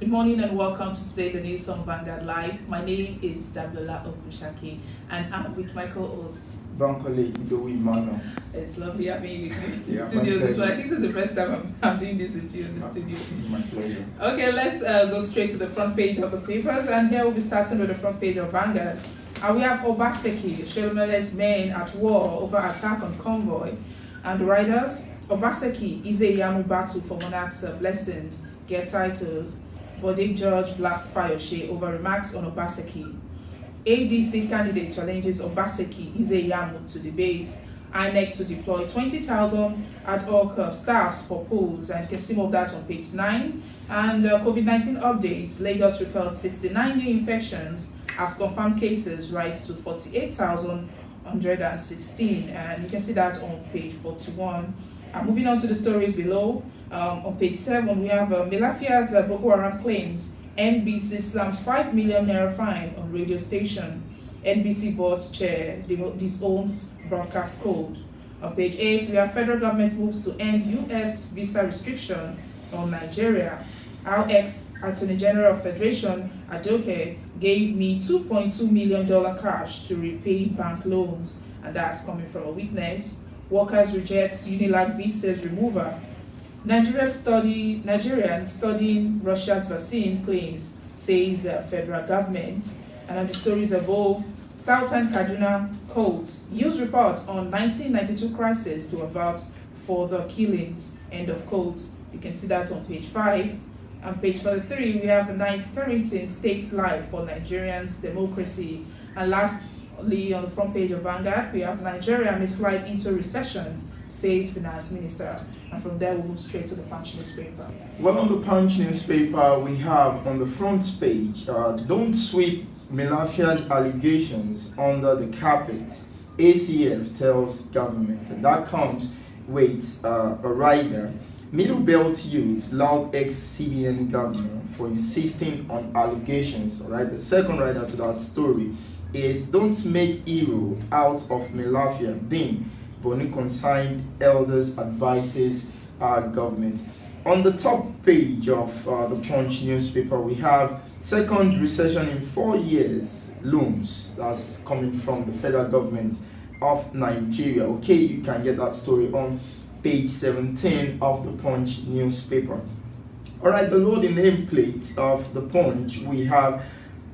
Good morning and welcome to today the news on Vanguard Live. My name is Dablola Ogushaki and I'm with my co-host Ize-Iyamu. It's lovely having you with me in the Yeah, studio my this one. I pleasure. think this is the first time I'm doing this with you in the studio. My pleasure. Okay, let's go straight to the front page of the papers, and here we'll be starting with the front page of Vanguard. And we have Obaseki, Sholomole's men at war over attack on convoy. And the riders, Obaseki, Ize-Iyamu battle for monarch's blessings, get titles. Body judge blast Fayose over remarks on Obaseki. ADC candidate challenges Obaseki, Ize-Iyamu to debate. INEC to deploy 20,000 ad hoc staffs for polls, and you can see more of that on page 9. And COVID-19 updates, Lagos records 69 new infections as confirmed cases rise to 48,116, and you can see that on page 41. Moving on to the stories below, on page 7 we have Melafia's Boko Haram claims NBC slams 5 million naira fine on radio station. NBC board chair disowns broadcast code. On page 8 we have federal government moves to end US visa restriction on Nigeria. Our ex-Attorney General of Federation, Adoke, gave me $2.2 million cash to repay bank loans, and that's coming from a witness. Workers reject Unilag visas removal. Nigerian studying Russia's vaccine claims, says federal government. And the stories evolve. Southern Kaduna courts use report on 1992 crisis to avert further killings. End of quote. You can see that on page 5. On page 43, we have Night Parenting States Life for Nigerians' Democracy. And lastly, on the front page of Vanguard, we have Nigeria may slide into recession, says Finance Minister. And from there, we'll move straight to the Punch newspaper. Well, on the Punch newspaper, we have on the front page, don't sweep Melafia's allegations under the carpet. ACF tells government. And that comes with a rider. Middle Belt youth loud ex-CBN governor for insisting on allegations. All right, the second rider to that story is don't make hero out of Melafia. Then Boni consigned elders advises government. On the top page of the Punch newspaper, we have second recession in 4 years looms. That's coming from the federal government of Nigeria. Okay, you can get that story on page 17 of the Punch newspaper. All right, below the nameplate of the Punch, we have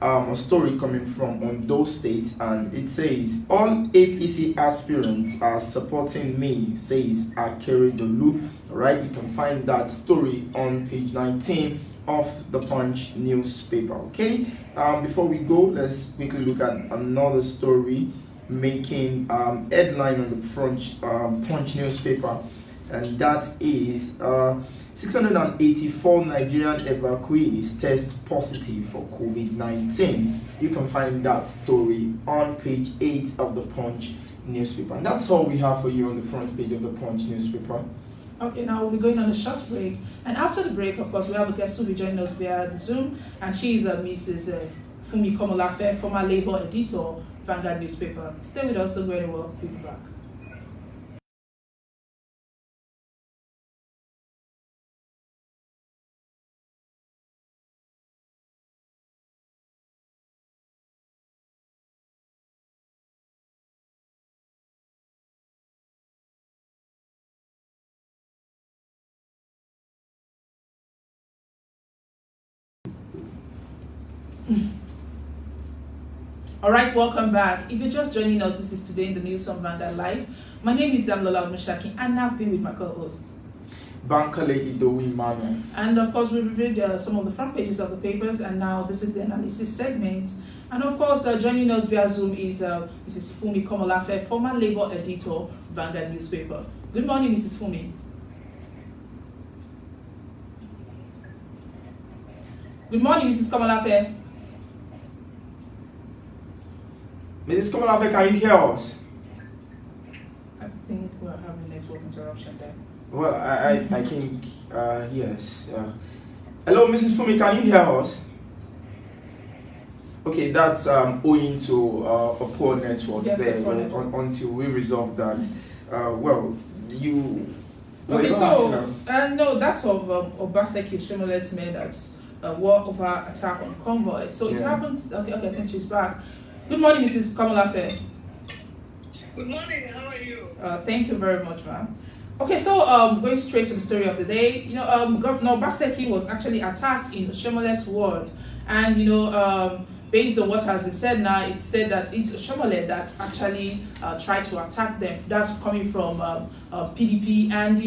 a story coming from Ondo State, and it says all APC aspirants are supporting me, says Akere Dolu. All right, you can find that story on page 19 of the Punch newspaper. Okay, before we go, let's quickly look at another story making headline on the front Punch newspaper, and that is 684 Nigerian evacuees test positive for COVID-19. You can find that story on page 8 of the Punch newspaper. And that's all we have for you on the front page of the Punch newspaper. Okay, now we'll be going on a short break. And after the break, of course, we have a guest who will be joining us via the Zoom. And she is Mrs. Fumi Komolafe, former Labour editor, Vanguard newspaper. Stay with us, don't go anywhere. We'll be back. All right, welcome back. If you're just joining us, this is Today in the News on Vanguard Live. My name is Dablola Ogushaki, and I've been with my co-host. Ize-Iyamu. And of course, we've reviewed some of the front pages of the papers, and now this is the analysis segment. And of course, joining us via Zoom is Mrs. Fumi Komolafe, former Labour editor, Vanguard newspaper. Good morning, Mrs. Fumi. Good morning, Mrs. Komolafe. Mrs. Komolafe, can you hear us? I think we're having network interruption there. Well, I think, yes. Hello, Mrs. Fumi, can you hear us? Okay, that's owing to a poor network there. Until we resolve that. Well, you... Okay, so, no, that's of Obaseki Shomolet's men that war over attack on convoy. So it happened. Okay, I think she's back. Good morning, Mrs. Kamalafe. Good morning. How are you? Thank you very much, ma'am. Okay, so going straight to the story of the day, Governor Obaseki was actually attacked in Oshomole's ward, and based on what has been said now, it's said that it's Oshomole that actually tried to attack them. That's coming from PDP, and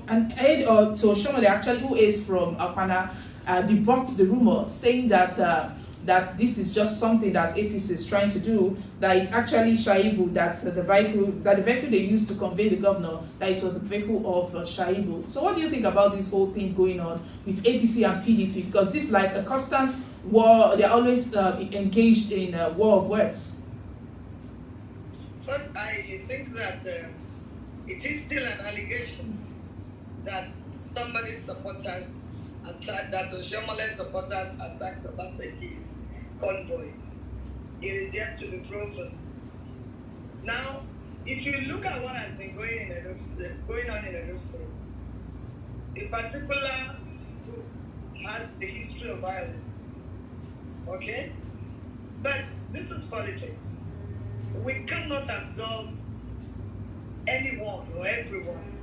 an aide to Oshomole actually, who is from Apana, debunked the rumor, saying that that this is just something that APC is trying to do, that it's actually Shaibu, that the vehicle they used to convey the governor, that it was the vehicle of Shaibu. So what do you think about this whole thing going on with APC and PDP? Because this is like a constant war, they're always engaged in a war of words. First, I think that it is still an allegation that somebody's supporters attacked, that Oshomole's supporters attacked the Obaseki's convoy. It is yet to be proven. Now, if you look at what has been going on in Edo State, a particular group has a history of violence. Okay? But this is politics. We cannot absolve anyone or everyone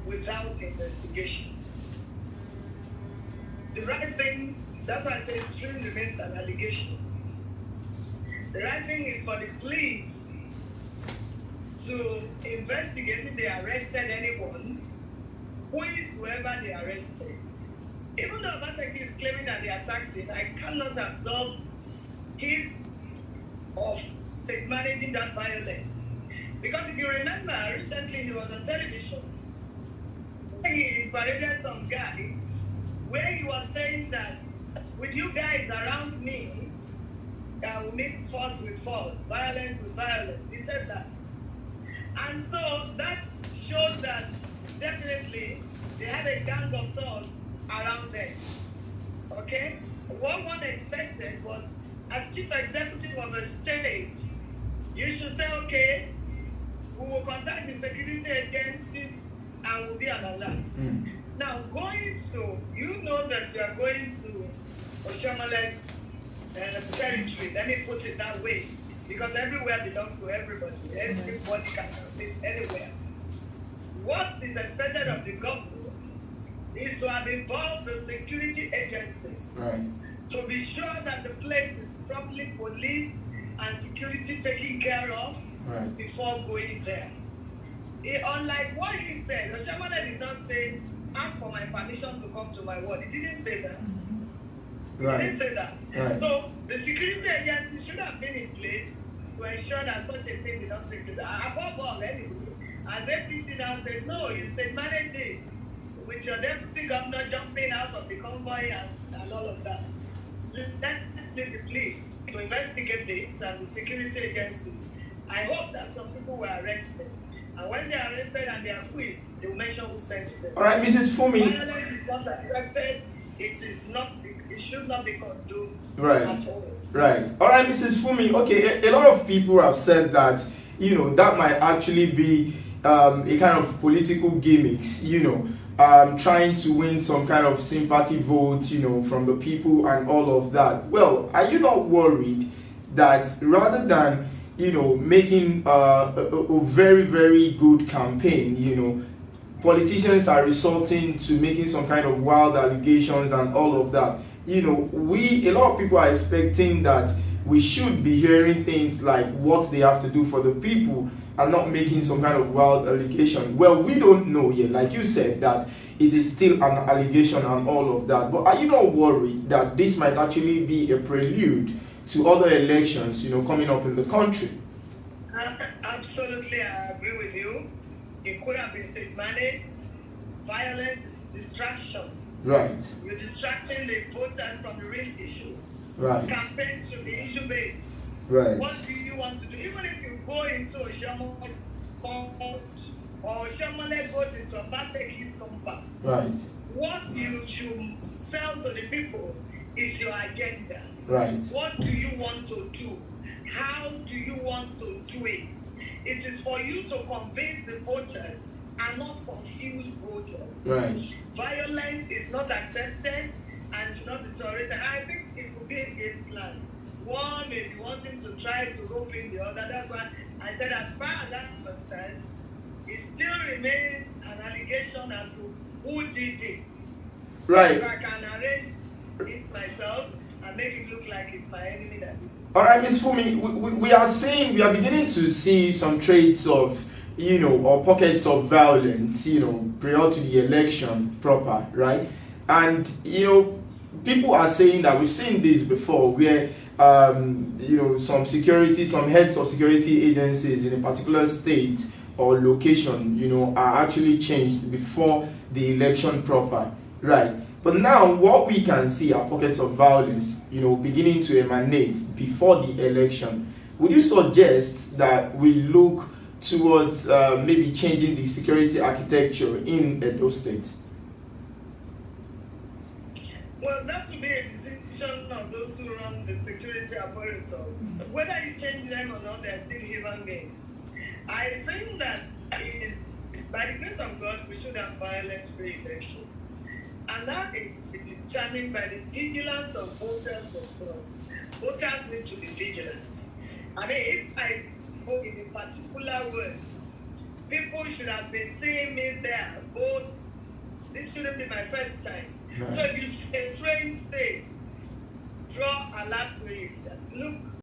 without investigation. The right thing, that's why I say it still remains an allegation. The right thing is for the police to investigate if they arrested anyone, who is whoever they arrested. Even though Obaseki is claiming that they attacked him, I cannot absolve his of state managing that violence. Because if you remember, recently he was on television. He paraded some guys where he was saying that with you guys around me, I will mix force with force, violence with violence. He said that. And so that shows that definitely they have a gang of thugs around them. Okay? What one expected was, as chief executive of a state, you should say, okay, we will contact the security agencies and will be on alert. Now, going to, you know that you are going to Oshomole's territory, let me put it that way, because everywhere belongs to everybody. Everybody can be anywhere. What is expected of the government is to have involved the security agencies to be sure that the place is properly policed and security taken care of before going there. Unlike what he said, Oshomole did not say, ask for my permission to come to my ward. He didn't say that. He didn't say that. So the security agency should have been in place to ensure that such a thing did not take place. Above all, anyway, as APC now says, no, you state manage it with your deputy governor jumping out of the convoy and all of that. Let's leave the police to investigate this and the security agencies. I hope that some people were arrested. And when they are arrested and they are quizzed, they will mention who sent them. All right, Mrs. Fumi. Violence is not accepted. It should not be condoned at all. Right. All right, Mrs. Fumi. Okay, a lot of people have said that, that might actually be a kind of political gimmicks, trying to win some kind of sympathy votes, from the people and all of that. Well, are you not worried that rather than making a very, very good campaign, politicians are resorting to making some kind of wild allegations and all of that? A lot of people are expecting that we should be hearing things like what they have to do for the people and not making some kind of wild allegation. Well, we don't know yet, like you said, that it is still an allegation and all of that. But are you not worried that this might actually be a prelude to other elections, coming up in the country? Absolutely, I agree with you. It could have been state managed. Violence is distraction. Right. You're distracting the voters from the real issues. Right. Campaigns should be issue-based. Right. What do you want to do? Even if you go into Oshomole's compound or Oshomole goes into Obaseki's compound, right, what you should sell to the people is your agenda. Right. What do you want to do? How do you want to do it? It is for you to convince the voters and not confuse voters. Right. Violence is not accepted. and should not be tolerated. I think it could be a game plan. One may be wanting to try to rope in the other. That's why I said, as far as that's concerned, it still remains an allegation as to who did it. Right. If I can arrange it myself and make it look like it's my enemy that did it. All right, Ms. Fumi, we are beginning to see some traits of, or pockets of violence, prior to the election proper, right? And, people are saying that we've seen this before where, some heads of security agencies in a particular state or location, are actually changed before the election proper, right? But now what we can see are pockets of violence, beginning to emanate before the election. Would you suggest that we look towards maybe changing the security architecture in Edo State? Well, that will be a decision of those who run the security apparatus. Whether you change them or not, they're still human beings. I think that it's by the grace of God, we should have violent free election. And that is determined by the vigilance of voters themselves. Voters need to be vigilant. I mean, if I vote in a particular word, people should have been seeing me there. Vote. This shouldn't be my first time. Right. So if you see a trained face, draw alert to it. Look,